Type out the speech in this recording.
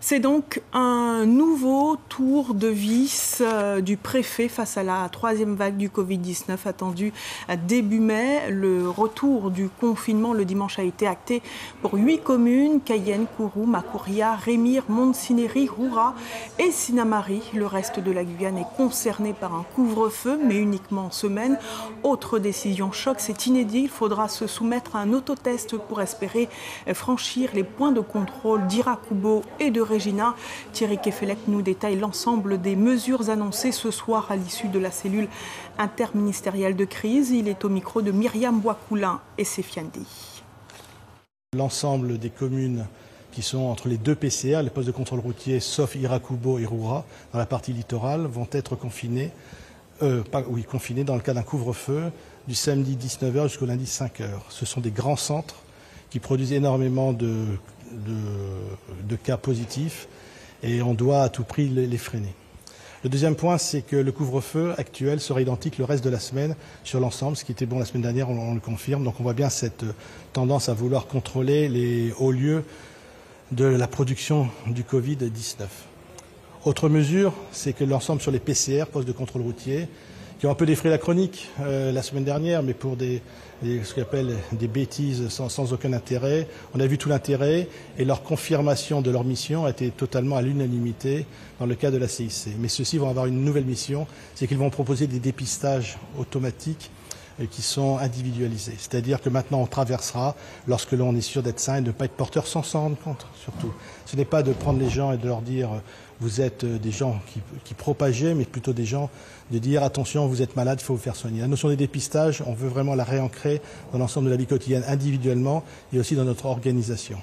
C'est donc un nouveau tour de vis du préfet face à la troisième vague du Covid-19 attendue début mai. Le retour du confinement le dimanche a été acté pour 8 communes, Cayenne, Kourou, Makouria, Rémire, Montsinéry, Roura et Sinnamary. Le reste de la Guyane est concerné par un couvre-feu, mais uniquement en semaine. Autre décision choc, c'est inédit, il faudra se soumettre à un autotest pour espérer franchir les points de contrôle d'Irakubo et de Regina. Thierry Kefelec nous détaille l'ensemble des mesures annoncées ce soir à l'issue de la cellule interministérielle de crise. Il est au micro de Myriam Boiscoulin et Sefiandi. L'ensemble des communes qui sont entre les deux PCR, les postes de contrôle routier, sauf Irakubo et Roura, dans la partie littorale, vont être confinés dans le cas d'un couvre-feu du samedi 19h jusqu'au lundi 5h. Ce sont des grands centres qui produisent énormément de cas positifs et on doit à tout prix les freiner. Le deuxième point, c'est que le couvre-feu actuel sera identique le reste de la semaine sur l'ensemble. Ce qui était bon la semaine dernière, on le confirme. Donc on voit bien cette tendance à vouloir contrôler les hauts lieux de la production du Covid-19. Autre mesure, c'est que l'ensemble sur les PCR, postes de contrôle routier, qui ont un peu défrayé la chronique la semaine dernière, mais pour ce qu'on appelle des bêtises sans aucun intérêt. On a vu tout l'intérêt et leur confirmation de leur mission a été totalement à l'unanimité dans le cas de la CIC. Mais ceux-ci vont avoir une nouvelle mission, c'est qu'ils vont proposer des dépistages automatiques qui sont individualisés. C'est-à-dire que maintenant on traversera lorsque l'on est sûr d'être sain et de ne pas être porteur sans s'en rendre compte, surtout. Ce n'est pas de prendre les gens et de leur dire vous êtes des gens qui propagez, mais plutôt des gens de dire attention, vous êtes malade, il faut vous faire soigner. La notion des dépistages, on veut vraiment la réancrer dans l'ensemble de la vie quotidienne individuellement et aussi dans notre organisation.